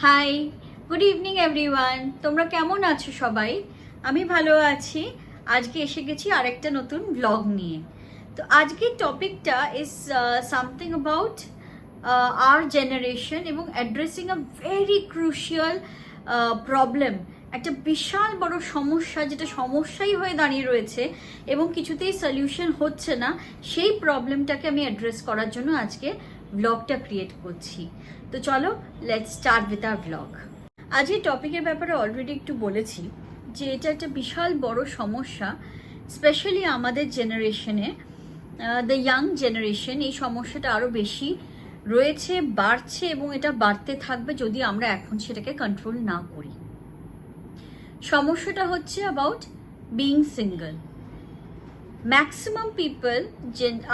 High, good evening everyone. তোমরা কেমন আছো সবাই? আমি ভালো আছি। আজকে এসে গেছি আরেকটা নতুন ব্লগ নিয়ে। তো আজকের টপিকটা is something about our generation এবং addressing a very crucial problem, একটা বিশাল বড় সমস্যা, যেটা সমস্যাই হয়ে দাঁড়িয়ে রয়েছে এবং কিছুতেই সলিউশন হচ্ছে না। সেই প্রবলেমটাকে আমি অ্যাড্রেস করার জন্য আজকে ব্লগটা ক্রিয়েট করছি। তো চলো, let's start with our blog. আজকের টপিকের ব্যাপারে অলরেডি একটু বলেছি যে এটা একটা বিশাল বড় সমস্যা, স্পেশালি আমাদের জেনারেশনে, দ্য ইয়াং জেনারেশন। এই সমস্যাটা আরও বেশি রয়েছে, বাড়ছে এবং এটা বাড়তে থাকবে যদি আমরা এখন সেটাকে কন্ট্রোল না করি। সমস্যাটা হচ্ছে about being single. Maximum people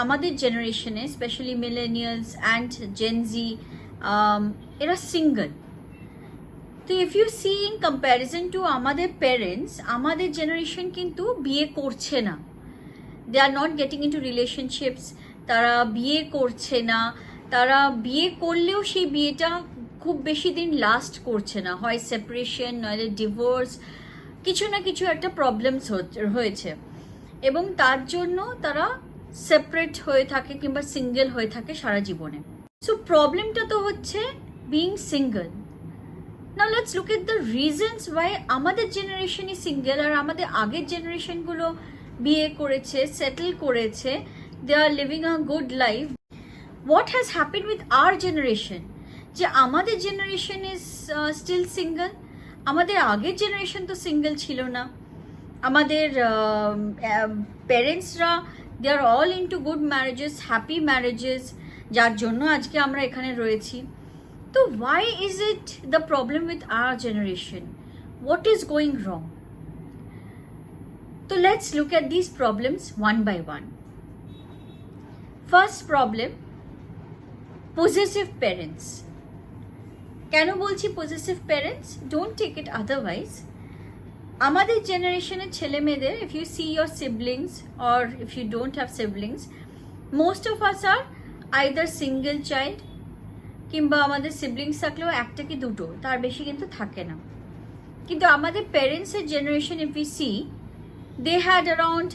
আমাদের জেনারেশনে, স্পেশালি মিলেনিয়ালস অ্যান্ড জেনজি, এরা সিঙ্গল। তো if you see in comparison to আমাদের পেরেন্টস, আমাদের জেনারেশন কিন্তু বিয়ে করছে না। They are not getting into relationships. তারা বিয়ে করছে না। তারা বিয়ে করলেও সেই বিয়েটা খুব বেশি দিন লাস্ট করছে না, হয় সেপারেশন নইলে ডিভোর্স, কিছু না কিছু একটা প্রবলেমস হয়েছে এবং তার জন্য তারা সেপারেট হয়ে থাকে কিংবা সিঙ্গেল হয়ে থাকে সারা জীবনে। সো প্রবলেমটা তো হচ্ছে being single. Now let's look at the reasons why আমাদের জেনারেশনই সিঙ্গেল আর আমাদের আগের জেনারেশনগুলো বিয়ে করেছে, সেটেল করেছে, they are living a good life. What has happened with our generation যে আমাদের জেনারেশন ইজ স্টিল সিঙ্গল? আমাদের আগের জেনারেশন তো সিঙ্গেল ছিল না। আমাদের প্যারেন্টসরা they are all into good marriages, happy marriages, যার জন্য আজকে আমরা এখানে রয়েছি। তো why is it the problem with our generation? What is going wrong? So let's look at these problems one by one. First problem, possessive parents. কেন বলছি possessive parents? Don't take it otherwise. আমাদের জেনারেশনের ছেলে মেয়েদের, if you see your siblings or if you don't have siblings, most of us are either single child কিংবা আমাদের siblings থাকলেও একটা কি দুটো, তার বেশি কিন্তু থাকে না। কিন্তু আমাদের প্যারেন্টসের generation if we see, they had around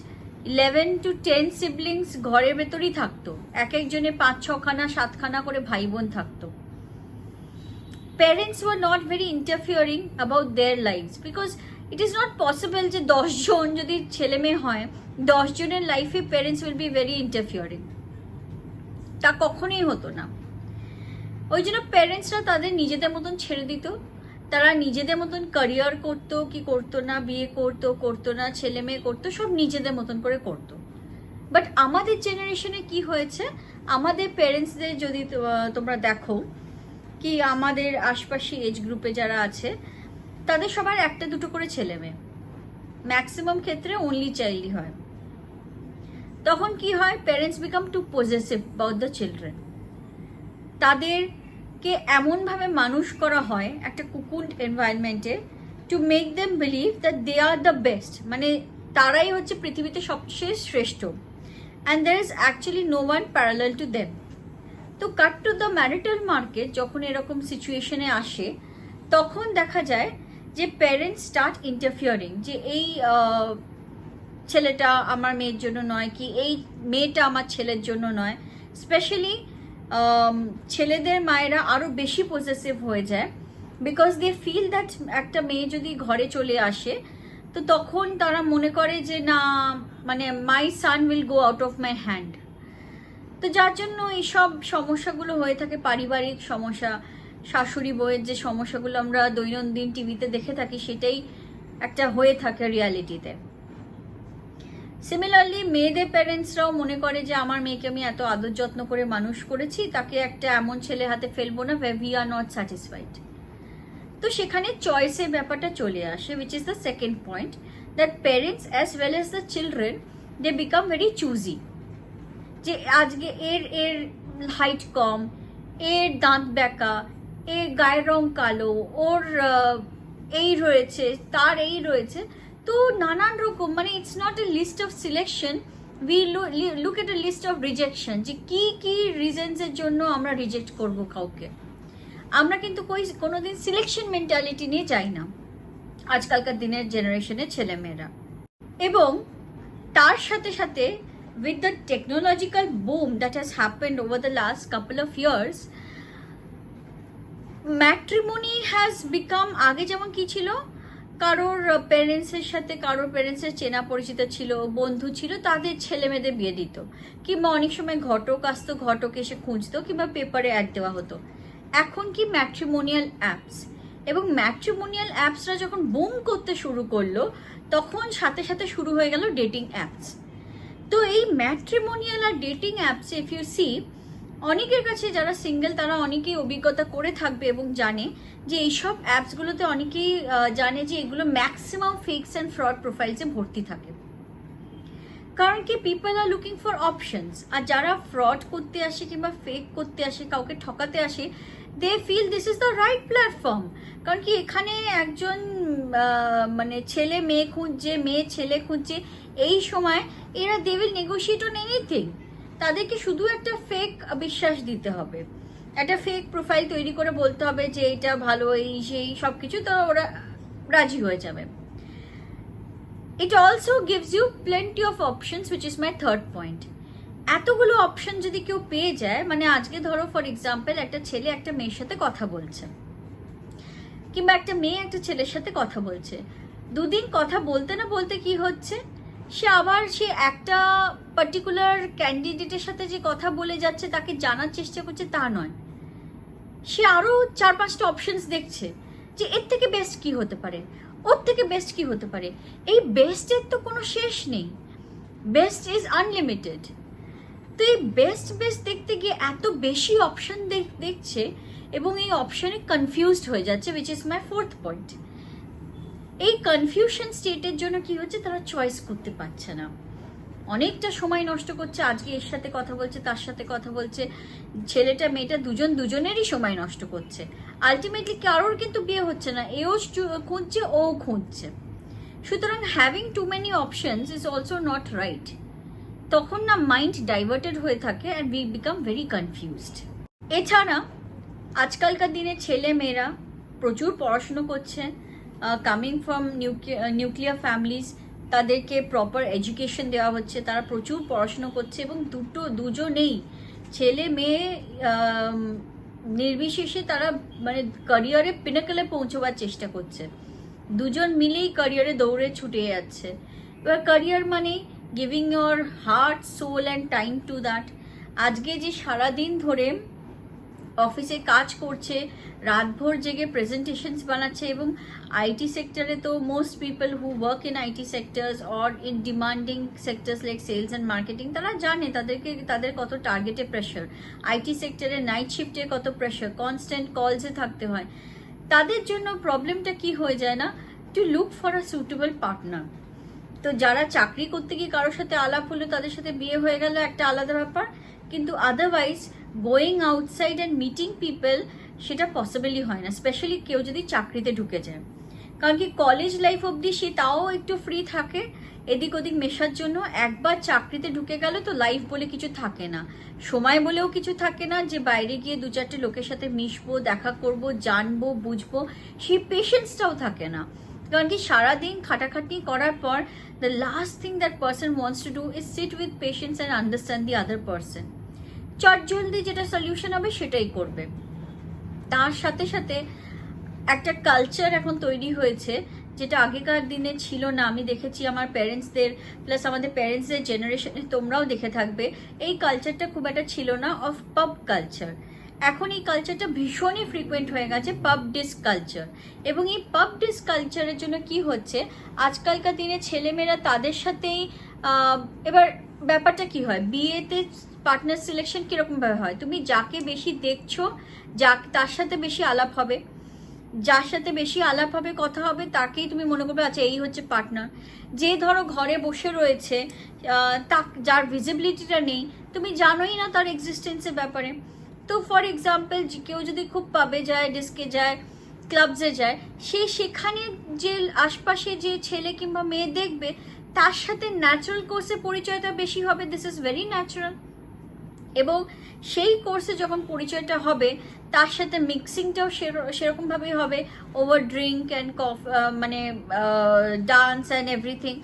11 to 10 siblings ঘরের ভেতরেই থাকতো। এক একজনে 5-6খানা 7খানা করে ভাই বোন থাকতো। Parents were not very interfering about their lives, because it is not possible যে 10 জন যদি ছেলে মেয়ে হয়, 10 জনের লাইফে parents will be very interfering. তা কখনোই হতো না। ওই জন্য প্যারেন্টসরা তাদের নিজেদের মতন ছেড়ে দিত। তারা নিজেদের মতন ক্যারিয়ার করতো কি করতো না, বিয়ে করতো না, ছেলে মেয়ে করতো, সব নিজেদের মতন করে করতো। বাট আমাদের জেনারেশনে কি হয়েছে, আমাদের প্যারেন্টসদের যদি তোমরা দেখো কি আমাদের আশপাশে এজ গ্রুপে যারা আছে তাদের সবার একটা দুটো করে ছেলে মেয়ে, ম্যাক্সিমাম ক্ষেত্রে অনলি চাইল্ডই হয়। তখন কি হয়, parents become too possessive about the children. তাদেরকে এমনভাবে মানুষ করা হয় একটা কুকুন্ড এনভায়রনমেন্টে, to make them believe that they are the best, মানে তারাই হচ্ছে পৃথিবীতে সবচেয়ে শ্রেষ্ঠ, and there is actually no one parallel to them. তো cut to the marital market যখন এরকম সিচুয়েশনে আসে, তখন দেখা যায় যে প্যারেন্টস স্টার্ট ইন্টারফিয়ারিং, যে এই ছেলেটা আমার মেয়ের জন্য নয়, কি এই মেয়েটা আমার ছেলের জন্য নয়। স্পেশালি ছেলেদের মায়েরা আরও বেশি পজেসিভ হয়ে যায়, বিকজ দে ফিল দ্যাট একটা মেয়ে যদি ঘরে চলে আসে তো তখন তারা মনে করে যে না, মানে my son will go out of my hand. তো যার জন্য এইসব সমস্যাগুলো হয়ে থাকে, পারিবারিক সমস্যা, শাশুড়ি বউয়ের যে সমস্যাগুলো আমরা দৈনন্দিন টিভিতে দেখে থাকি, সেটাই একটা হয়ে থাকে রিয়ালিটিতে। সিমিলারলি মেয়েদের প্যারেন্টসরাও মনে করে যে আমার মেয়েকে আমি এত আদর যত্ন করে মানুষ করেছি, তাকে একটা এমন ছেলে হাতে ফেলবো না where we are not satisfied। তো সেখানে চয়েসের ব্যাপারটা চলে আসে, which is the second point, that parents as well as the children, they become very choosy। যে আজকে এর হাইট কম, এর দাঁত ব্যাকা, এর গায়ের রং কালো, ওর এই রয়েছে, তার এই রয়েছে, তো নানান রকম, মানে it's not a list of selection, we look at a list of rejection, যে কি কি রিজনসের জন্য আমরা রিজেক্ট করব কাউকে। আমরা কিন্তু কোনোদিন সিলেকশন মেন্টালিটি নিয়ে যাই না আজকালকার দিনের জেনারেশনের ছেলেমেয়েরা। এবং তার সাথে সাথে with the technological boom that has happened over the last couple of years, matrimony has become, আগে যেমন কি ছিল, কারোর প্যারেন্টসের সাথে কারোর প্যারেন্টসের চেনা পরিচিত ছিল, বন্ধু ছিল, তাদের ছেলে মেয়েদের বিয়ে দিত, কিংবা অনেক সময় ঘটক আসতো, ঘটক এসে খুঁজতো, কিংবা পেপারে অ্যাড দেওয়া হতো। এখন কি ম্যাট্রিমোনিয়াল অ্যাপস, এবং ম্যাট্রিমোনিয়াল অ্যাপসরা যখন বুম করতে শুরু করলো তখন সাথে সাথে শুরু হয়ে গেল ডেটিং অ্যাপস। তো এই ম্যাট্রিমোনিয়াল আর dating apps if you see, অনেকের কাছে যারা সিঙ্গেল তারা অনেকেই অভিজ্ঞতা করে থাকবে এবং জানে যে এইসব অ্যাপসগুলোতে অনেকেই জানে যে এগুলো ম্যাক্সিমাম ফেকস অ্যান্ড ফ্রড প্রোফাইলসে ভর্তি থাকে। কারণ কি, people are looking for options. আর যারা ফ্রড করতে আসে কিংবা ফেক করতে আসে, কাউকে ঠকাতে আসে, they feel this is the right platform. কারণ কি, এখানে একজন মানে ছেলে মেয়ে খুঁজছে, মেয়ে ছেলে খুঁজছে, এই সময় এরা they will negotiate on anything. তাদেরকে শুধু একটা ফেক বিশ্বাস দিতে হবে, একটা ফেক প্রোফাইল তৈরি করে বলতে হবে যে এটা ভালো, এই সেই সব কিছু, তো ওরা রাজি হয়ে যাবে। It also gives you plenty of options, which is my third point. এতগুলো অপশন যদি কেউ পেয়ে যায়, মানে আজকে ধরো ফর এক্সাম্পল একটা ছেলে একটা মেয়ের সাথে কথা বলছে, কিংবা একটা মেয়ে একটা ছেলের সাথে কথা বলছে, দুদিন কথা বলতে না বলতে কি হচ্ছে, সে একটা পার্টিকুলার ক্যান্ডিডেটের সাথে যে কথা বলে যাচ্ছে তাকে জানার চেষ্টা করছে তা নয়, সে আরো 4-5টা অপশনস দেখছে যে এর থেকে বেস্ট কি হতে পারে, ওর থেকে বেস্ট কি হতে পারে। এই বেস্টের তো কোনো শেষ নেই, বেস্ট ইজ আনলিমিটেড। তো এই বেস্ট দেখতে গিয়ে এত বেশি অপশন দেখছে এবং এই অপশনে কনফিউজড হয়ে যাচ্ছে, which is my fourth point. এই কনফিউশন স্টেটের জন্য কি হচ্ছে, তারা চয়েস করতে পারছে না, অনেকটা সময় নষ্ট করছে, আজকে এর সাথে কথা বলছে, তার সাথে কথা বলছে, ছেলেটা মেয়েটা দুজনেরই সময় নষ্ট করছে। আলটিমেটলি কারোর কিন্তু বিয়ে হচ্ছে না, এও খুঁজছে ও খুঁজছে। সুতরাং having too many options is also not right. তখন না মাইন্ড ডাইভার্টেড হয়ে থাকে and we become very confused. এছাড়া আজকালকার দিনে ছেলে মেয়েরা প্রচুর পড়াশুনো করছে, কামিং ফ্রম নিউক্লিয়ার ফ্যামিলিজ, তাদেরকে প্রপার এডুকেশন দেওয়া হচ্ছে, তারা প্রচুর পড়াশুনো করছে এবং দুজনেই ছেলে মেয়ে নির্বিশেষে তারা মানে ক্যারিয়ারে পিনাকলে পৌঁছবার চেষ্টা করছে, দুজন মিলেই ক্যারিয়ারে দৌড়ে ছুটে যাচ্ছে। এবার ক্যারিয়ার মানে giving your heart, soul and time to that. আজকে যে সারাদিন ধরে অফিসে কাজ করছে, রাতভর জেগে প্রেজেন্টেশনস বানাচ্ছে, এবং আইটি সেক্টরে তো most people who work in IT sectors or in demanding sectors like sales and marketing, তারা জানে তাদের কত টার্গেটে প্রেশার, আইটি সেক্টরে নাইট শিফটে কত প্রেশার, কনস্ট্যান্ট কলসে থাকতে হয়। তাদের জন্য প্রবলেমটা কি হয়ে যায় না, to look for a suitable partner. তো যারা চাকরি করতে গিয়ে কারোর সাথে আলাপ হলো, তাদের সাথে বিয়ে হয়ে গেল, একটা আলাদা ব্যাপার, কিন্তু otherwise going outside and meeting people সেটা পসিবলই হয় না, স্পেশালি কেউ যদি চাকরিতে ঢুকে যায়। কারণ কি, কলেজ লাইফ অবধি সে তাও একটু ফ্রি থাকে এদিক ওদিক মেশার জন্য, একবার চাকরিতে ঢুকে গেল তো লাইফ বলে কিছু থাকে না, সময় বলেও কিছু থাকে না যে বাইরে গিয়ে 2-4টে লোকের সাথে মিশবো, দেখা করব, জানবো, বুঝবো, সেই পেশেন্সটাও থাকে না। কারণ কি, সারাদিন খাটাখাটনি করার পর the last thing that person wants to do is sit with patience and understand the other person. চটজলদি যেটা সলিউশন হবে সেটাই করবে। তার সাথে সাথে একটা কালচার এখন তৈরি হয়েছে যেটা আগেকার দিনে ছিল না। আমি দেখেছি আমার প্যারেন্টসদের প্লাস আমাদের প্যারেন্টসদের জেনারেশনে, তোমরাও দেখে থাকবে, এই কালচারটা খুব একটা ছিল না অফ পাব কালচার। এখন এই কালচারটা ভীষণই ফ্রিকুয়েন্ট হয়ে গেছে, পাব ডিস্ক কালচার। এবং এই পাব ডিস্ক কালচারের জন্য কি হচ্ছে, আজকালকার দিনে ছেলেমেয়েরা তাদের সাথেই, এবার ব্যাপারটা কি হয়, বিয়েতে পার্টনার সিলেকশন কিরকমভাবে হয়, তুমি যাকে বেশি দেখছো, তার সাথে বেশি আলাপ হবে, যার সাথে বেশি আলাপ হবে, কথা হবে, তাকেই তুমি মনে করবে আচ্ছা এই হচ্ছে পার্টনার। যে ধরো ঘরে বসে রয়েছে, যার ভিজিবিলিটিটা নেই, তুমি জানোই না তার এক্সিস্টেন্সের ব্যাপারে। তো ফর এক্সাম্পল কেউ যদি খুব পাবে যায়, ডিস্কে যায়, ক্লাবসে যায়, সেখানে যে আশপাশে যে ছেলে কিংবা মেয়ে দেখবে, তার সাথে ন্যাচারাল কোর্সে পরিচয়টা বেশি হবে, দিস ইজ ভেরি ন্যাচারাল। এবং সেই কোর্সে যখন পরিচয়টা হবে, তার সাথে মিক্সিংটাও সেরকমভাবেই হবে, ওভার ড্রিঙ্ক অ্যান্ড মানে ডান্স অ্যান্ড এভরিথিং।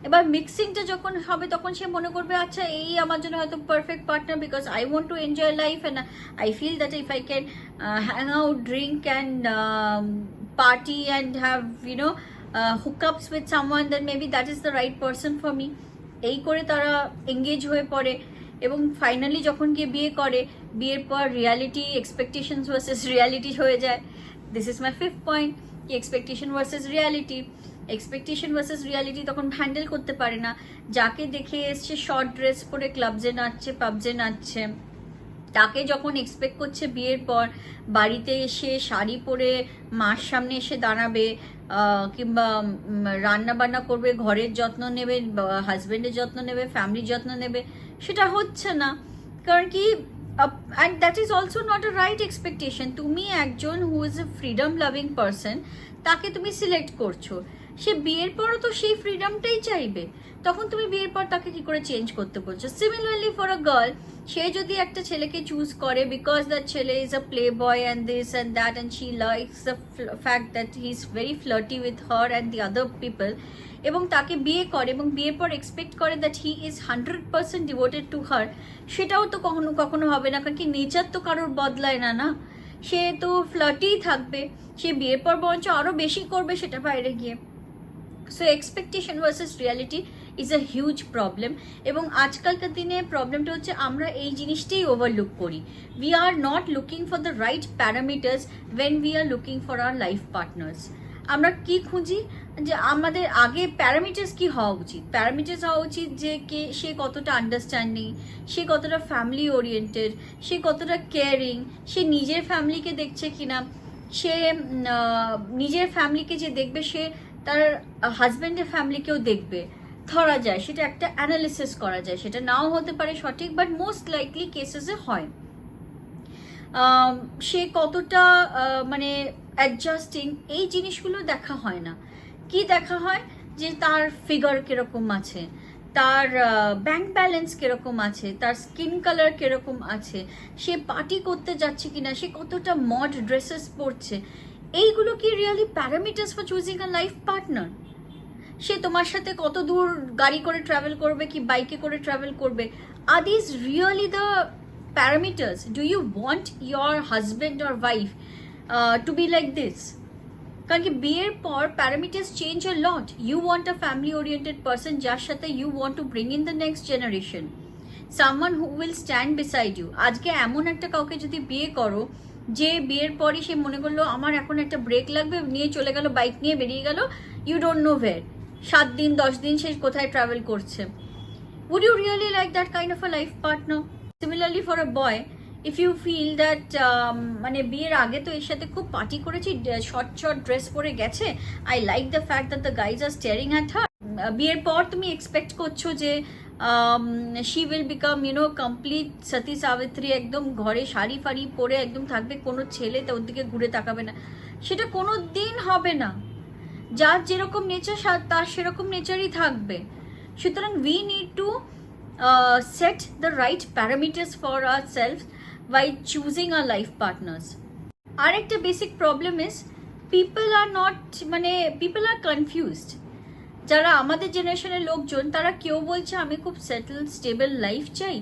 এবার মিক্সিংটা যখন হবে তখন সে মনে করবে আচ্ছা এই আমার জন্য হয়তো perfect partner, because I want to enjoy life and I feel that if I can hang out, drink and party and have hookups with someone, then maybe that is the right person for me. এই করে তারা engage হয়ে পড়ে এবং finally যখন গিয়ে বিয়ে করে, বিয়ের পর রিয়ালিটি এক্সপেকটেশনস ভার্সেস রিয়ালিটি হয়ে যায়। This is my fifth point, কি expectation versus reality. Expectation versus reality তখন হ্যান্ডেল করতে পারে না। যাকে দেখে এসছে শর্ট ড্রেস পরে ক্লাবজে নাচছে, পাবজে নাচছে, তাকে যখন এক্সপেক্ট করছে বিয়ের পর বাড়িতে এসে শাড়ি পরে মার সামনে এসে দাঁড়াবে, কিংবা রান্না বান্না করবে, ঘরের যত্ন নেবে, হাজবেন্ডের যত্ন নেবে, ফ্যামিলির যত্ন নেবে, সেটা হচ্ছে না। কারণ কি, and that is also not a right expectation. তুমি একজন who is a freedom loving person, তাকে তুমি সিলেক্ট করছো, সে বিয়ের পরও তো সেই ফ্রিডমটাই চাইবে, তখন তুমি বিয়ের পর তাকে কি করে চেঞ্জ করতে বলছো? সিমিলারলি ফর আ গার্ল, সে যদি একটা ছেলেকে চুজ করে বিকজ দ্যাট ছেলে is a play boy and this and that and she likes the fact that he is very flirty with her and the other people, এবং তাকে বিয়ে করে এবং বিয়ের পর এক্সপেক্ট করে that he is 100% devoted to her, সেটাও তো কখনো কখনো হবে না। কারণ কি, নেচার তো কারোর বদলায় না, না, সে তো ফ্লার্টিই থাকবে, সে বিয়ের পর বরঞ্চ আরও বেশি করবে সেটা বাইরে গিয়ে। So expectation versus reality is a huge problem, এবং আজকালকার দিনে প্রবলেমটা হচ্ছে আমরা এই জিনিসটাই ওভারলুক করি। We are not looking for the right parameters when we are looking for our life partners. আমরা কি খুঁজি, যে আমাদের আগে প্যারামিটার্স কি হওয়া উচিত? প্যারামিটার্স হওয়া উচিত যে সে কতটা আন্ডারস্ট্যান্ডিং, সে কতটা ফ্যামিলি ওরিয়েন্টেড, সে কতটা কেয়ারিং, সে নিজের ফ্যামিলিকে দেখছে কিনা, সে নিজের ফ্যামিলিকে যে দেখবে সে তার হাজব্যান্ডের ফ্যামিলিকেও দেখবে, ধরা যায়, সেটা একটা অ্যানালিসিস করা যায়, সেটা নাও হতে পারে সঠিক, বাট মোস্ট লাইকলি কেসেসে হয়। সে কতটা মানে অ্যাডজাস্টিং, এই জিনিসগুলো দেখা হয় না। কি দেখা হয়, যে তার ফিগার কিরকম আছে, তার ব্যাংক ব্যালেন্স কিরকম আছে, তার স্কিন কালার কিরকম আছে, সে পার্টি করতে যাচ্ছে কিনা, সে কতটা মড ড্রেসেস পরছে, এইগুলো কি really parameters for choosing a life partner? সে তোমার সাথে কত দূর গাড়ি করে ট্রাভেল করবে কি বাইকে করে ট্রাভেল করবে, আর this really the parameters? Do you want your husband or wife to be like this? কারণ কি, বিয়ের পর parameters change a lot. You want a family oriented person, যার সাথে you want to bring in the next generation, someone who will stand beside you. আজকে এমন একটা কাউকে যদি বিয়ে করো যে বিয়ের পরই সে মনে করলো আমার এখন একটা ব্রেক লাগবে, নিয়ে চলে গেল, বাইক নিয়ে বেরিয়ে গেল, ইউ ডোন্ট নো ওয়্যার, 7 দিন 10 দিন সে কোথায় ট্রাভেল করছে। Would you really like that kind of a life partner? Similarly for a boy, if you feel that মানে বিয়ের আগে তো এর সাথে খুব পার্টি করেছি, শর্ট শর্ট ড্রেস পরে গেছে, I like the fact that the guys are staring at her, বিয়ের পর তুমি এক্সপেক্ট করছো যে she will become complete Sati Savitri, একদম ঘরে শাড়ি ফাড়ি পরে একদম থাকবে, কোনো ছেলে তো ওর দিকে ঘুরে তাকাবে না, সেটা কোনো দিন হবে না। যার যেরকম নেচার তার সেরকম নেচারই থাকবে। সুতরাং we need to set the right parameters for our self by choosing our life partners. আরেকটা basic problem is people are confused. যারা আমাদের জেনারেশনের লোকজন, তারা কেউ বলছে আমি খুব সেটেল স্টেবল লাইফ চাই,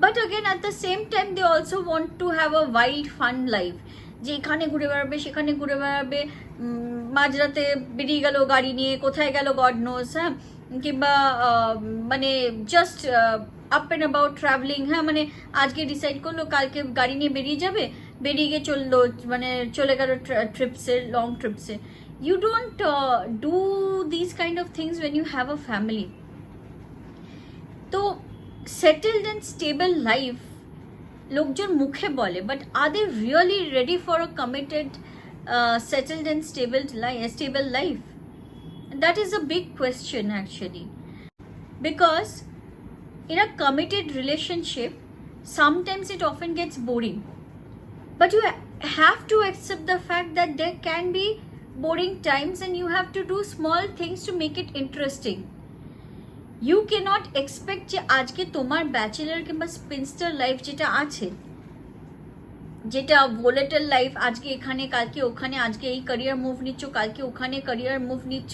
but again at the same time they also want to have a wild fun life, যে এখানে ঘুরে বেড়াবে, সেখানে ঘুরে বেড়াবে, মাঝরাতে বেরিয়ে গেল গাড়ি নিয়ে, কোথায় গেল গড নোজ, হ্যাঁ, কিংবা মানে just up and about travelling, হ্যাঁ, মানে আজকে ডিসাইড করলো কালকে গাড়ি নিয়ে বেরিয়ে যাবে, বেরিয়ে গিয়ে চললো, মানে চলে গেল ট্রিপসে, long ট্রিপসে। You don't do these kind of things when you have a family. তো settled and stable life লোকজন মুখে বলে, but are they really ready for a committed settled and stable life? That is a big question actually, because in a committed relationship sometimes it often gets boring, but you have to accept the fact that there can be boring times and you have to do small things to make it interesting. You cannot expect যে আজকে তোমার bachelor কিংবা স্পিনস্টার life যেটা আছে যেটা volatile life, আজকে এখানে কালকে ওখানে, আজকে এই ক্যারিয়ার মুভ নিচ্ছ কালকে ওখানে ক্যারিয়ার মুভ নিচ্ছ,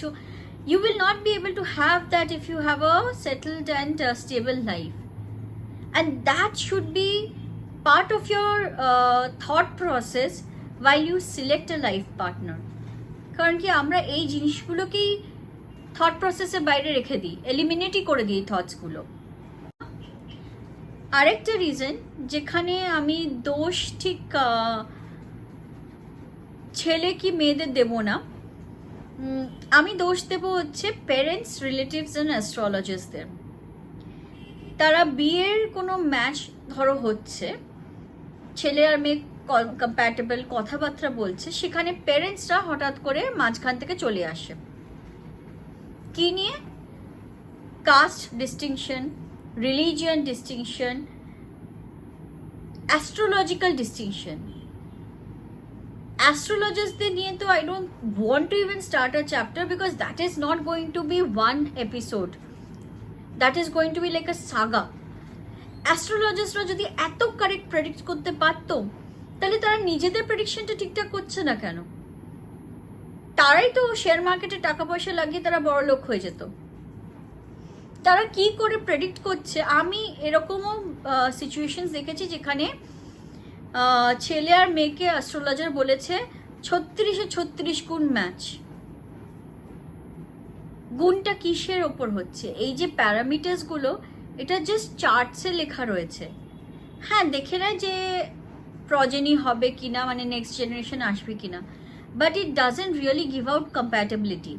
you will not be able to have that if you have a settled and stable life. And that should be part of your thought process while you select a life partner. কারণ কি আমরা এই জিনিসগুলোকেই thought প্রসেসের বাইরে রেখে দিই, এলিমিনেটই করে দিই থটসগুলো। আরেকটা রিজন যেখানে আমি দোষ ঠিক ছেলে কি মেয়েদের দেব না, আমি দোষ দেব হচ্ছে প্যারেন্টস, রিলেটিভস অ্যান্ড অ্যাস্ট্রোলজার্সদের। তারা বিয়ের কোনো ম্যাচ ধরো হচ্ছে, ছেলে আর মেয়ে কম্প্যাটেবল কথাবার্তা বলছে, সেখানে প্যারেন্টসরা হঠাৎ করে মাঝখান থেকে চলে আসে। কি নিয়ে? Caste distinction, religion distinction, astrological distinction. অ্যাস্ট্রোলজার্সদের নিয়ে তো I don't want to even start a chapter, because that is not going to be one episode, that is going to be like a saga. অ্যাস্ট্রোলজার্সরা যদি এত correct predict করতে পারতো, তাহলে তারা নিজেদের প্রেডিকশনটা ঠিকঠাক করছে না কেন? তারাই তো শেয়ার মার্কেটে টাকা পয়সা লাগিয়ে তারা বড় লোক হয়ে যেত। তারা কি করে প্রেডিক্ট করছে? আমি এরকমও সিচুয়েশন দেখেছি যেখানে ছেলে আর মেয়েকে অ্যাস্ট্রোলজার বলেছে 36-36 গুণ ম্যাচ। গুণটা কিসের ওপর হচ্ছে? এই যে প্যারামিটার্স গুলো, এটা জাস্ট চার্টসে লেখা রয়েছে। হ্যাঁ, দেখে নেয় যে প্রজেনি হবে কিনা, মানে নেক্সট জেনারেশন আসবে কিনা, but it doesn't really give out compatibility.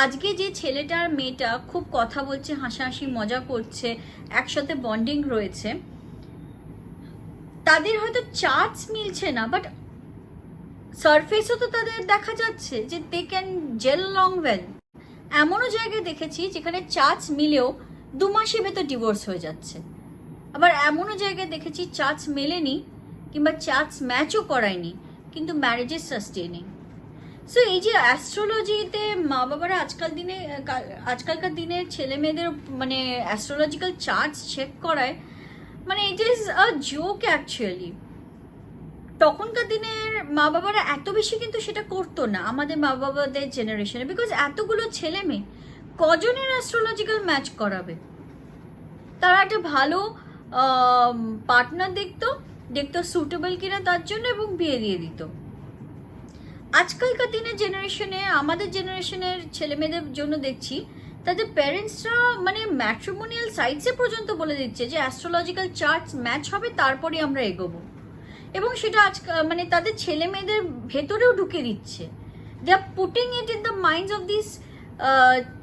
আজকে যে ছেলেটা আর মেয়েটা খুব কথা বলছে, হাসাহাসি মজা করছে, একসাথে বন্ডিং রয়েছে, তাদের হয়তো চার্টস মিলছে না, বাট সারফেসও তো তাদের দেখা যাচ্ছে যে they can gel long well. এমনও জায়গায় দেখেছি যেখানে চার্টস মিলেও 2 মাসের ভেতর ডিভোর্স হয়ে যাচ্ছে। আবার এমনও জায়গায় দেখেছি চার্টস মেলেনি কিংবা চার্টস ম্যাচও করায়নি, কিন্তু ম্যারেজের সাস্টেনিং। সো এই যে অ্যাস্ট্রোলজিতে মা বাবারা আজকালকার দিনে ছেলে মেয়েদের মানে অ্যাস্ট্রোলজিক্যাল চার্টস চেক করায়, মানে it is a joke actually. তখনকার দিনের মা বাবারা এত বেশি কিন্তু সেটা করতো না আমাদের মা বাবাদের জেনারেশনে, বিকজ এতগুলো ছেলে মেয়ে কজনের অ্যাস্ট্রোলজিক্যাল ম্যাচ করাবে? তারা একটা ভালো পার্টনার দেখতো সুটেবল কিনা তার জন্য, এবং বিয়ে দিয়ে দিত। আজকালকার দিনের জেনারেশনে, আমাদের জেনারেশনের ছেলে মেয়েদের জন্য দেখছি তাদের প্যারেন্টসরা মানে ম্যাট্রিমোনিয়াল সাইটসে পর্যন্ত বলে দিচ্ছে যে অ্যাস্ট্রোলজিক্যাল চার্টস ম্যাচ হবে, তারপরে আমরা এগোবো। এবং সেটা আজকাল মানে তাদের ছেলে মেয়েদের ভেতরেও ঢুকে দিচ্ছে। They are putting it in the minds of this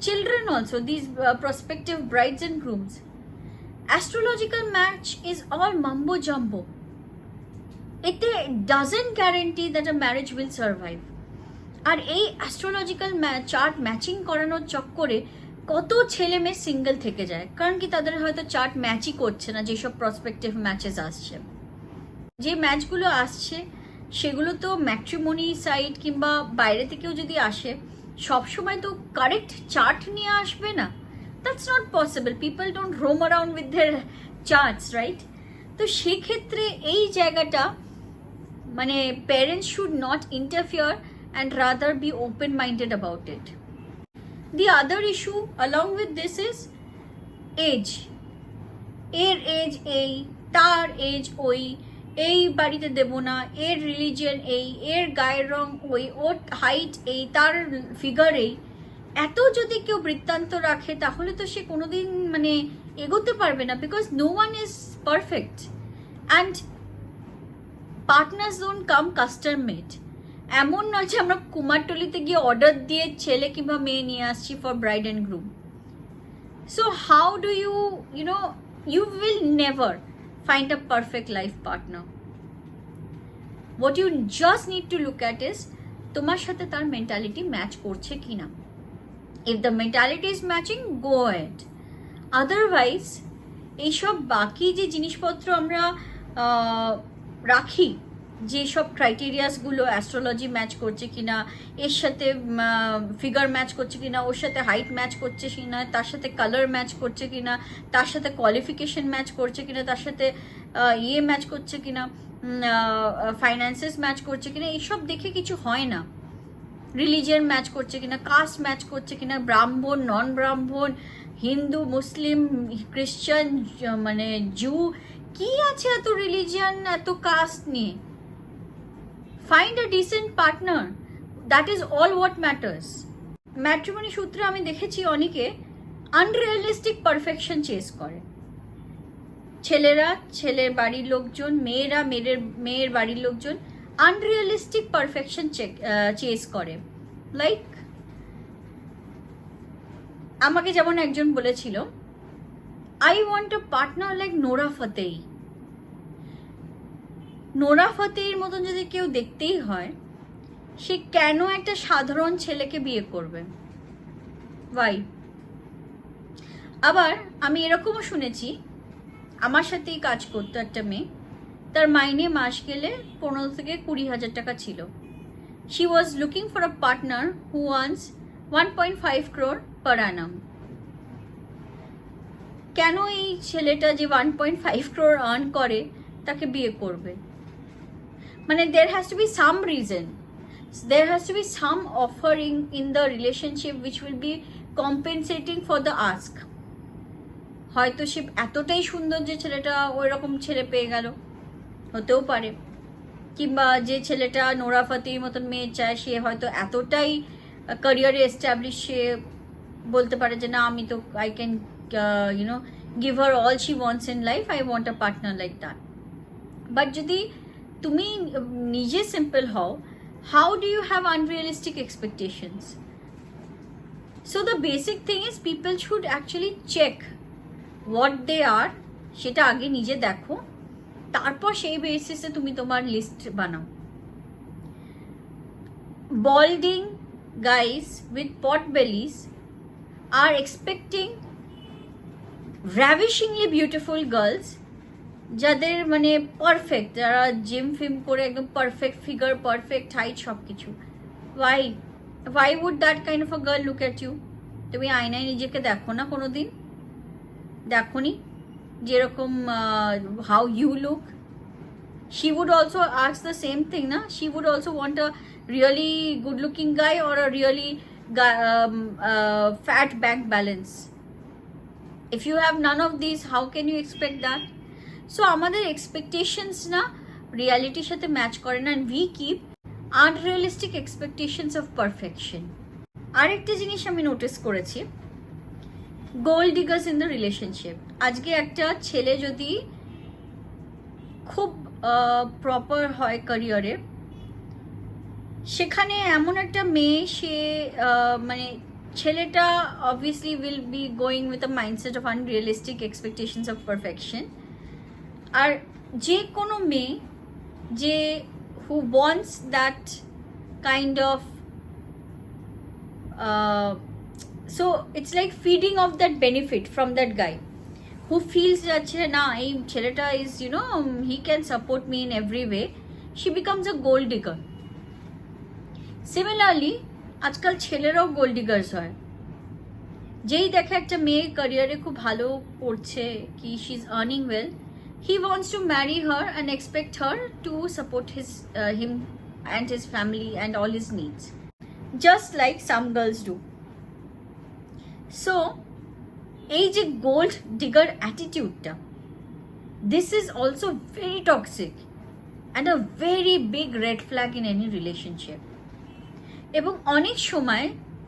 children also, this prospective brides and grooms. Astrological match is all mumbo jumbo. এতে doesn't guarantee that a marriage will survive. আর এই অ্যাস্ট্রোলজিক্যাল চার্ট ম্যাচিং করানোর চক্করে কত ছেলে মেয়ে single থেকে যায়, কারণ কি তাদের হয়তো চার্ট ম্যাচই করছে না। যেসব প্রসপেক্টিভ ম্যাচেস আসছে, যে ম্যাচগুলো আসছে সেগুলো তো ম্যাট্রিমনি সাইট কিংবা বাইরে থেকেও যদি আসে, সবসময় তো কারেক্ট চার্ট নিয়ে আসবে না। That's not possible. People don't roam around with their charts, right? তো সেক্ষেত্রে এই জায়গাটা মানে parents should not interfere and rather be open-minded about it. The other issue along with this is age. এর age এই, তার এজ ওই, এই বাড়িতে দেব না, এর রিলিজিয়ন এই, এর গায়ের রং ওই, ওর হাইট এই, তার ফিগার এই। এত যদি কেউ বৃত্তান্ত রাখে তাহলে তো সে কোনোদিন মানে এগোতে পারবে না, because no one is perfect and partners don't come custom made. এমন নয় যে আমরা কুমারটুলিতে গিয়ে অর্ডার দিয়ে ছেলে কিংবা মেয়ে নিয়ে আসছি for bride and groom. So how do you know, you will never find a perfect life partner. What you just need to look at is তোমার সাথে তার মেন্টালিটি ম্যাচ করছে কিনা। If the mentality is matching, go ahead. Otherwise এইসব বাকি যে জিনিসপত্র আমরা রাখি, যেসব ক্রাইটেরিয়াসগুলো অ্যাস্ট্রোলজি ম্যাচ করছে কিনা, এর সাথে ফিগার ম্যাচ করছে কিনা, ওর সাথে হাইট ম্যাচ করছে কিনা, তার সাথে কালার ম্যাচ করছে কিনা, তার সাথে কোয়ালিফিকেশন ম্যাচ করছে কিনা, তার সাথে ম্যাচ করছে কিনা, ফাইন্যান্সেস ম্যাচ করছে কিনা এইসব দেখে কিছু হয় না। রিলিজিয়ন ম্যাচ করছে কিনা, কাস্ট ম্যাচ করছে কিনা, ব্রাহ্মণ নন ব্রাহ্মণ, হিন্দু মুসলিম খ্রিশ্চান মানে জু, কি আছে এত রিলিজিয়ন এত কাস্ট নিয়ে? Find a decent partner, that is all what matters. Matrimony সূত্রে আমি দেখেছি অনেকে আনরিয়ালিস্টিক পারফেকশন চেস করে। ছেলেরা ছেলের বাড়ির লোকজন, মেয়েরা মেয়ের বাড়ির লোকজন আনরিয়ালিস্টিক পারফেকশন চেস করে। লাইক আমাকে যেমন একজন বলেছিল, I want a partner like Nora Fatehi. Nora ফতেহির মতন যদি কেউ দেখতেই হয়, সে কেন একটা সাধারণ ছেলেকে বিয়ে করবে? ওয়াই? আবার আমি এরকমও শুনেছি, আমার সাথেই কাজ করতো একটা মেয়ে, তার মাইনে মাস গেলে 15 থেকে 20,000 টাকা ছিল। She was looking for a partner who wants 1.5 crore per annum। কেন এই ছেলেটা যে 1.5 crore আর্ন করে তাকে বিয়ে করবে? মানে there has to be some reason, there has to be some offering in the relationship which will be compensating for the ask। হয়তো সে এতটাই সুন্দর যে ছেলেটা ওই রকম ছেলে পেয়ে গেল, হতেও পারে। কিংবা যে ছেলেটা নোরা ফতেহির মতন মেয়ে চায়, সে হয়তো এতটাই ক্যারিয়ারে এস্টাবলিশ, সে বলতে পারে যে না, আমি তো I can give her all she wants in life, I want a partner like that. But যদি তুমি নিজে সিম্পল হও, how do you have unrealistic expectations? So the basic thing is people should actually check what they are, সেটা আগে নিজে দেখো, তারপর সেই বেসিসে তুমি তোমার লিস্ট বানাও। Balding guys with pot bellies are expecting ravishingly beautiful girls, যাদের মানে পারফেক্ট, যারা জিম ফিম করে একদম পারফেক্ট ফিগার, পারফেক্ট হাইট, সব কিছু। Why would that kind of a girl look at you? তুমি আয়নায় নিজেকে দেখো না কোনোদিন? দেখোনি যেরকম how you look? she would also ask the same thing, na? She would also want a really good looking guy or a really fat bank balance. If you have none of these, how can you expect that? So আমাদের expectations না reality সাথে match করে না, and we keep unrealistic expectations of perfection. আরেকটা জিনিস আমি notice করেছি, gold ডিগার্স in the relationship. আজকে একটা ছেলে যদি খুব প্রপার হয় ক্যারিয়ারে, সেখানে এমন একটা মেয়ে, সে মানে ছেলেটা obviously will be going with a mindset of unrealistic expectations of perfection. আর যে কোনো মেয়ে যে who wants that kind of, so it's like feeding off that benefit from that guy who feels that na ei cheleta is, you know, he can support me in every way, she becomes a gold digger. Similarly আজকাল ছেলেরাও gold ডিগার্স হয়। যেই দেখে একটা মেয়ে ক্যারিয়ারে খুব ভালো করছে, কি she is earning well, he wants to marry her and expect her to support him and his family and all his needs, just like some girls do. So এই যে গোল্ড ডিগার অ্যাটিটিউডটা, this is also very toxic and a very big red flag in any relationship. এবং অনেক সময়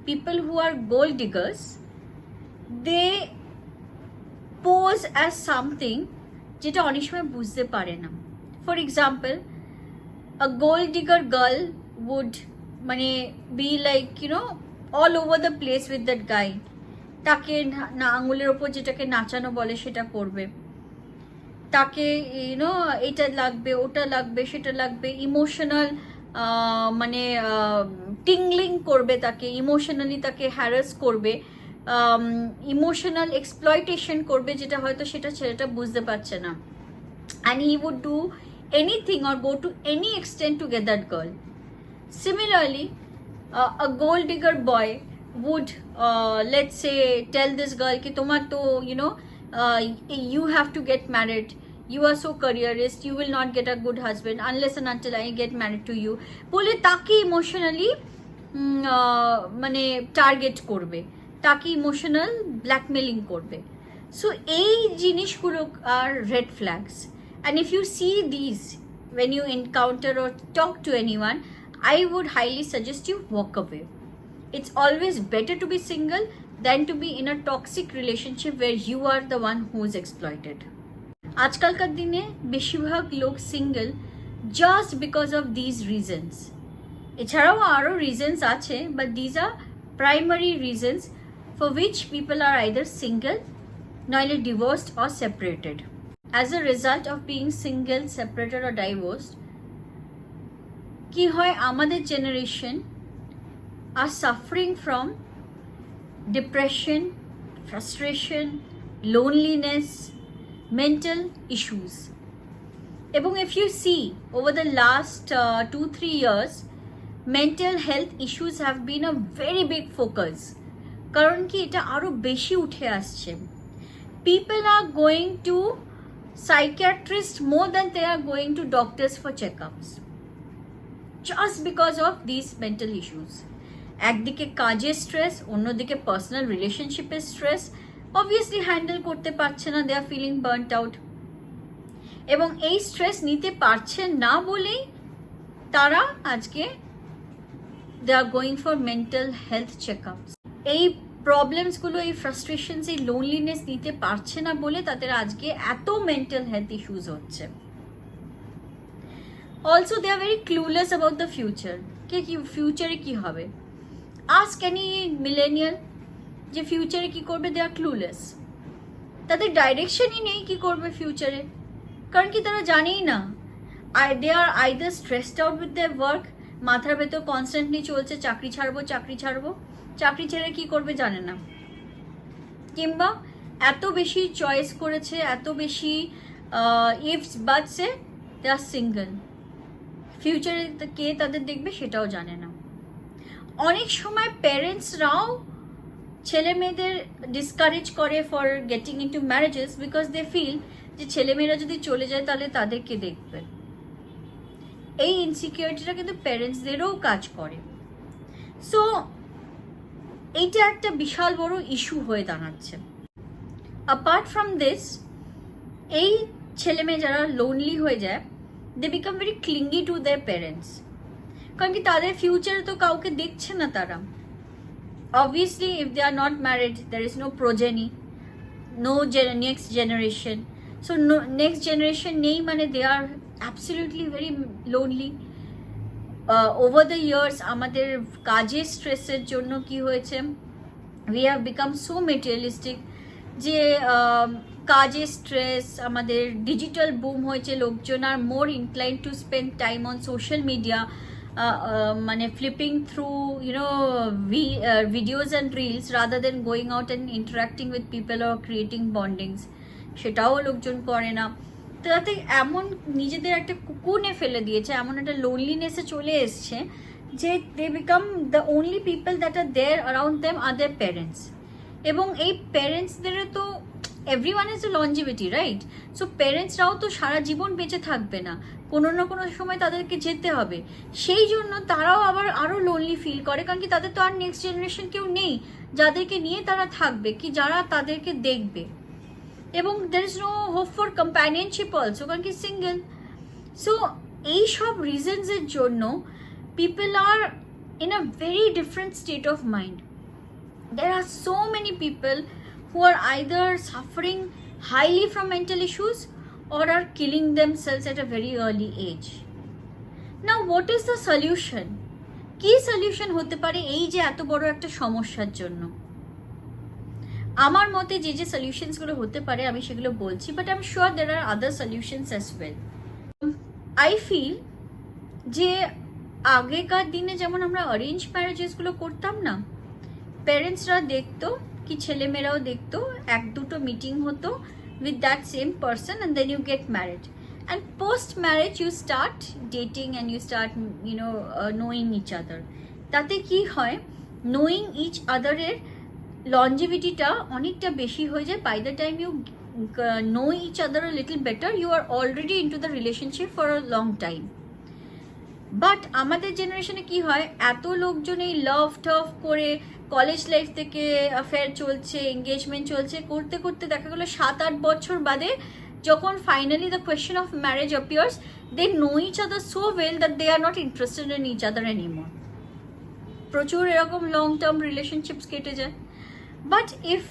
people who are gold diggers, they pose as something যেটা অনেক সময় বুঝতে পারে না। For example, a gold digger girl would মানে be like, you know, all over the place with that guy. তাকে না আঙুলের ওপর যেটাকে নাচানো বলে সেটা করবে, তাকে ইউনো এটা লাগবে, ওটা লাগবে, সেটা লাগবে, ইমোশনাল মানে টিংলিং করবে, তাকে ইমোশনালি তাকে হ্যারাস করবে, ইমোশনাল এক্সপ্লয়টেশন করবে, যেটা হয়তো সেটা ছেলেটা বুঝতে পারছে না। And he would do anything or go to any extent to get that girl. Similarly, a gold digger boy would let's say tell this girl ki tomar to, you know, you have to get married, you are so careerist, you will not get a good husband unless and until I get married to you, বলে তাকে emotionally মানে target করবে, তাকে emotional blackmailing করবে। So এই জিনিসগুলো আর red flags. And if you see this when you encounter or talk to anyone, I would highly suggest you walk away. It's always better to be single than to be in a toxic relationship where you are the one who is exploited. আজকালকার দিনে বেশিরভাগ লোক single just because of these reasons. এছাড়াও আরও reasons আছে, but these are primary reasons for which people are either single নইলে divorced or separated. As a result of being single, separated or divorced, কি হয় আমাদের generation are suffering from depression, frustration, loneliness, mental issues. এবং if you see over the last 2-3 years, mental health issues have been a very big focus. কারণ কি এটা আরো বেশি উঠে আসছে। People are going to psychiatrists more than they are going to doctors for checkups just because of these mental issues. একদিকে কাজের stress, অন্যদিকে পার্সোনাল রিলেশনশিপের স্ট্রেস, অবভিয়াসলি হ্যান্ডেল করতে পারছে না, they are feeling burned out. এবং এই স্ট্রেস নিতে পারছে না বলেই তারা আজকে they are going for mental health checkups. এই প্রবলেমসগুলো, এই ফ্রাস্ট্রেশনস, এই লোনলিনেস নিতে পারছে না বলে তাদের আজকে এত মেন্টাল হেলথ ইস্যুজ হচ্ছে। Also they are very clueless about the future, কি ফিউচারে কি হবে। আস্ক এনি মিলেনিয়াল যে ফিউচারে কি করবে, দে আর ক্লুলেস। তাদের ডাইরেকশনই নেই কি করবে ফিউচারে, কারণ কি তারা জানেই না। They are either stressed out with their work, মাথার ভেতর কনস্ট্যান্টলি চলছে চাকরি ছাড়বো চাকরি ছাড়বো, চাকরি ছেড়ে কি করবে জানে না, কিংবা এত বেশি চয়েস করেছে, এত বেশি ইফস বাটসে, দে আর সিঙ্গেল। ফিউচারে কে তাদের দেখবে সেটাও জানে না। অনেক সময় প্যারেন্টসরাও ছেলে মেয়েদের ডিসকারেজ করে for getting into marriages because they feel যে ছেলেমেয়েরা যদি চলে যায় তাহলে তাদেরকে দেখবে। এই ইনসিকিউরিটিটা কিন্তু প্যারেন্টসদেরও কাজ করে। সো এইটা একটা বিশাল বড় ইস্যু হয়ে দাঁড়াচ্ছে। অ্যাপার্ট ফ্রম দিস, এই ছেলে মেয়ে যারা লোনলি হয়ে যায়, they become very clingy to their parents. কারণ কি তাদের ফিউচারে তো কাউকে দেখছে না তারা। Obviously if they are not married, there is no progeny, no next generation. So no next generation নেই মানে they are absolutely very lonely. Over the years আমাদের কাজের স্ট্রেসের জন্য কি হয়েছে, we have become so materialistic যে কাজের স্ট্রেস, আমাদের ডিজিটাল বুম হয়েছে, লোকজন আর more incline to spend time on social media, মানে flipping through videos and reels rather than going out and interacting with people or creating bondings, সেটাও লোকজন করে না। তাতে এমন নিজেদের একটা কুকুনে ফেলে দিয়েছে, এমন একটা লোনলিনেসে চলে এসছে যে they become the only people that are there around them are their parents. এবং এই প্যারেন্টসদেরও তো everyone is a longevity, right? So প্যারেন্টসরাও তো সারা জীবন বেঁচে থাকবে না, কোনো না কোনো সময় তাদেরকে যেতে হবে। সেই জন্য তারাও আবার আরও লোনলি ফিল করে, কারণ কি তাদের তো আর নেক্সট জেনারেশন কেউ নেই যাদেরকে নিয়ে তারা থাকবে, কি যারা তাদেরকে দেখবে। এবং there is no hope for companionship also, কারণ কি সিঙ্গেল। সো এইসব রিজনসের জন্য people are in a very different state of mind. There are so many people who are either suffering highly from mental issues or are killing themselves at a very early age. Now, what is the solution? কি solution হতে পারে এই যে এত বড় একটা সমস্যার জন্য? আমার মতে যে যে সলিউশনসগুলো হতে পারে আমি সেগুলো বলছি, but I am sure there are other solutions as well. I feel যে আগেকার দিনে যেমন আমরা অ্যারেঞ্জ ম্যারেজেসগুলো করতাম না, প্যারেন্টসরা দেখতো, কি ছেলেমেয়েরাও দেখতো, এক দুটো মিটিং হতো with that same person and then you get married, and post marriage you start dating and you start knowing each other. তাতে কি হয়, knowing each other এর লঞ্জিভিটিটা অনেকটা বেশি হয়ে যায়। By the time you know each other a little better, you are already into the relationship for a long time. But আমাদের জেনারেশনে কি হয়, এত লোকজন এই লাভ টাভ করে কলেজ লাইফ থেকে অ্যাফেয়ার চলছে, এঙ্গেজমেন্ট চলছে, করতে করতে দেখা গেলো 7-8 বছর বাদে যখন finally the question of marriage appears, they know each other so well that they are not interested in each other anymore. প্রচুর এরকম লং টার্ম রিলেশনশিপস কেটে যায়। But if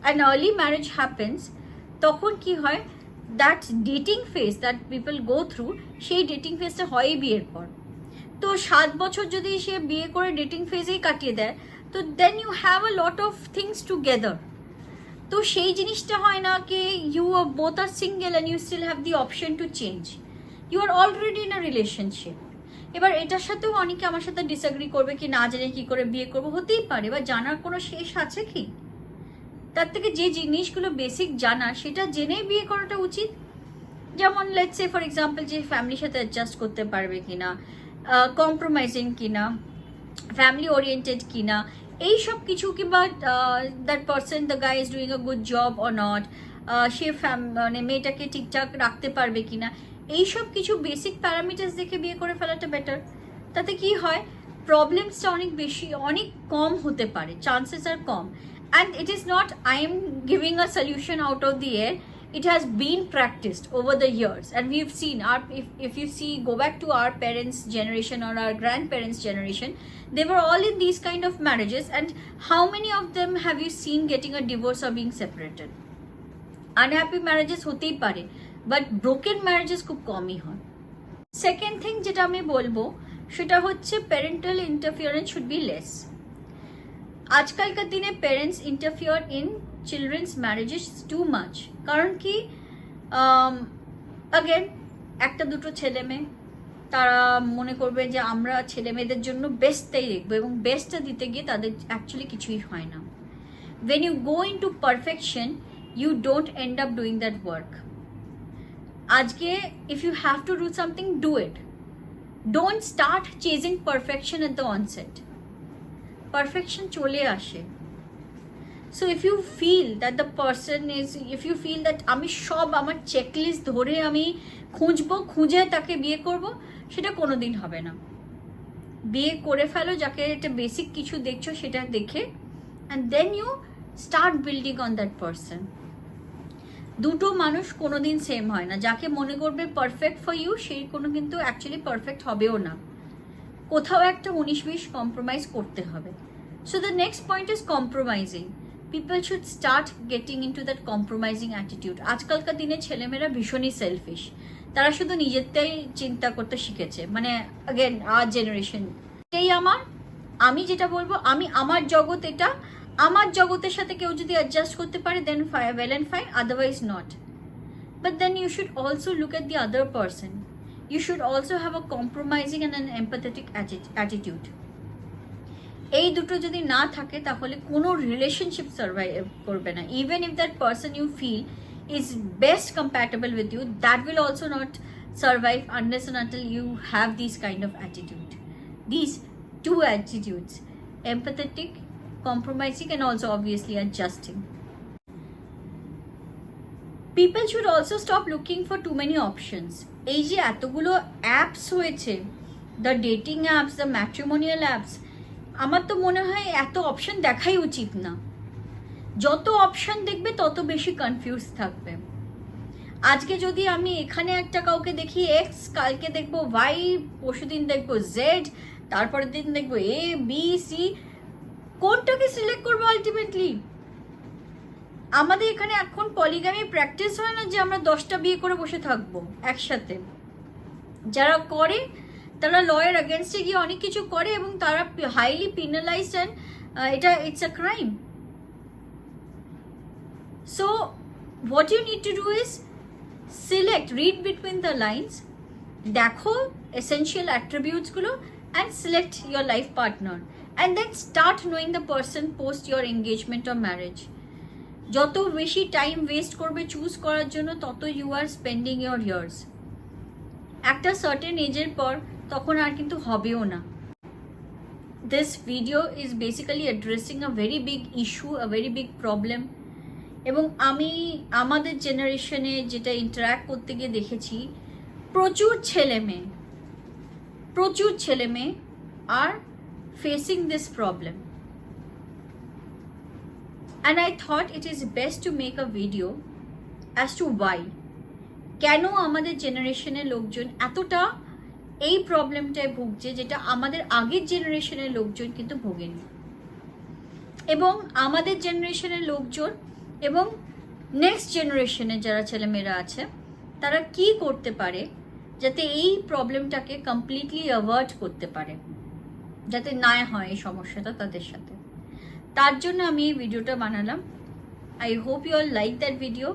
an early marriage happens, তখন কি হয়, that dating phase that people go through, সেই dating ফেজটা হয়ই বিয়ের পর। তো 7 বছর যদি সে বিয়ে করে ডেটিং ফেজেই কাটিয়ে দেয়, তো then you have a lot of things together. তো সেই জিনিসটা হয় না কি you both are single and you still have the option to change, you are already in a relationship. এবার এটার সাথেও অনেকে আমার সাথে ডিসএগ্রি করবে কি না জেনে কি করে বিয়ে করবো, হতেই পারে, বা জানার কোনো শেষ আছে কি? তার থেকে যে জিনিসগুলো বেসিক জানা সেটা জেনেই বিয়ে করাটা উচিত। যেমন লেটস সে ফর এক্সাম্পল, যে ফ্যামিলির সাথে অ্যাডজাস্ট করতে পারবে কিনা, কম্প্রোমাইজিং কিনা, ফ্যামিলি ওরিয়েন্টেড কিনা, এই সব কিছু, কিংবা that person the guy is doing a good job or not, সে মানে মেয়েটাকে ঠিকঠাক রাখতে পারবে কিনা, এইসব কিছু বেসিক প্যারামিটার্স দেখে বিয়ে করে ফেলাটা বেটার। তাতে কি হয়, প্রবলেমসটা অনেক বেশি, অনেক কম হতে পারে, chances R com. And it is not I am giving a solution out of the air. It has been practiced over the years, and we've seen our, if you see, go back to our parents' generation or our grandparents' generation, they were all in these kind of marriages, and how many of them have you seen getting a divorce or being separated? Unhappy marriages hotei pare, but broken marriages খুব কমই হয়। Second thing যেটা আমি বলবো সেটা হচ্ছে parental interference should be less. আজকালকার দিনে parents interfere in children's marriages too much. কারণ কি, অ্যাগেন একটা দুটো ছেলে মেয়ে, তারা মনে করবে যে আমরা ছেলে মেয়েদের জন্য বেস্টটাই দেখবো, এবং বেস্টটা দিতে গিয়ে তাদের অ্যাকচুয়ালি কিছুই হয় না। when you go into perfection, you don't end up doing that work. আজকে if you have to do something, do it. Don't start chasing perfection at the onset. Perfection চলে আসে। So if you feel that the person is, if you feel that আমি সব আমার checklist ধরে আমি খুঁজবো, খুঁজে তাকে বিয়ে করব, সেটা কোনোদিন হবে না। বিয়ে করে ফেলো যাকে একটা বেসিক কিছু দেখছো সেটা দেখে, and then you start building on that person. দুটো মানুষ কোনোদিন সেম হয় না। যাকে মনে করবে পারফেক্ট ফর ইউ, সেই কোনো কিন্তু অ্যাকচুয়ালি পারফেক্ট হবেও না। কোথাও একটা 19-20 কম্প্রোমাইজ করতে হবে। So the next point is compromising. People should start getting into that compromising attitude. আজকালকার দিনে ছেলেমেয়েরা ভীষণই সেলফিশ, তারা শুধু নিজেরটাই চিন্তা করতে শিখেছে। মানে অ্যাগেন আর জেনারেশন, এটাই আমি যেটা বলবো, আমি আমার জগৎ এটা, আমার জগতের সাথে কেউ যদি অ্যাডজাস্ট করতে পারে দেন well and fine, otherwise not. But then you should also look at the other person. You should also have a compromising and an empathetic attitude. এই দুটো যদি না থাকে তাহলে কোনো রিলেশনশিপ সার্ভাইভ করবে না। Even if that person you feel is best compatible with you, that will also not survive unless and until you have this kind of attitude, this two attitudes, empathetic, compromising, and also obviously adjusting. People should also stop looking for too many options. এই যে এতগুলো apps হয়েছে, the dating apps, the matrimonial apps, আমার তো মনে হয় এত option দেখাই উচিত না। যত অপশন দেখবে তত বেশি কনফিউজ থাকবে। আজকে যদি আমি এখানে একটা কাউকে দেখি এক্স, কালকে দেখবো ওয়াই, পরশুদিন দেখবো জেড, তারপরের দিন দেখবো এ বি সি, কোনটাকে সিলেক্ট করবো আলটিমেটলি? আমাদের এখানে এখন পলিগামি প্র্যাকটিস হয় না যে আমরা 10টা বিয়ে করে বসে থাকবো একসাথে। যারা করে তারা লয়ের এগেনস্টে গিয়ে অনেক কিছু করে, এবং তারা হাইলি পিনালাইজড, অ্যান্ড এটা it's a crime. So what you need to do is select, read between the lines, দেখো এসেনশিয়াল অ্যাট্রিবিউটসগুলো, and select your life partner, and then start knowing the person post your engagement or marriage. যত বেশি time waste করবে choose করার জন্য, তত you are spending your years. একটা certain এজের পর তখন আর কিন্তু হবেও না। This video is basically addressing a very big issue, a very big problem. এবং আমি আমাদের জেনারেশনে যেটা ইন্টারাক্ট করতে গিয়ে দেখেছি, প্রচুর ছেলে মেয়ে are facing this problem. And I thought it is best to make a video as to why, কেন আমাদের জেনারেশনের লোকজন এতটা এই প্রবলেমটায় ভুগছে, যেটা আমাদের আগের জেনারেশনের লোকজন কিন্তু ভোগেনি। এবং আমাদের জেনারেশনের লোকজন এবং নেক্সট জেনারেশনের যারা ছেলেমেয়েরা আছে, তারা কি করতে পারে যাতে এই প্রবলেমটাকে কমপ্লিটলি অ্যাভয়েড করতে পারে, যাতে না হয় এই সমস্যাটা তাদের সাথে। তার জন্য আমি এই ভিডিওটা বানালাম। I hope you all like that video.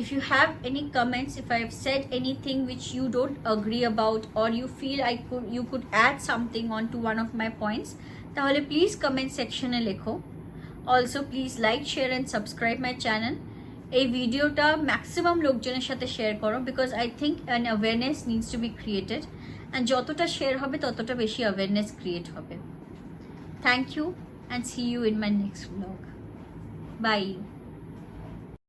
If you have any comments, if I have said anything which you don't agree about, or you feel you could add something onto one of my points, তাহলে please comment section এ লেখো। Also please like, share and subscribe my channel. এই ভিডিওটা maximum লোকজনের সাথে share করো, because I think an awareness needs to be created, and যতটা share হবে ততটা বেশি awareness create হবে। Thank you and see you in my next vlog. Bye.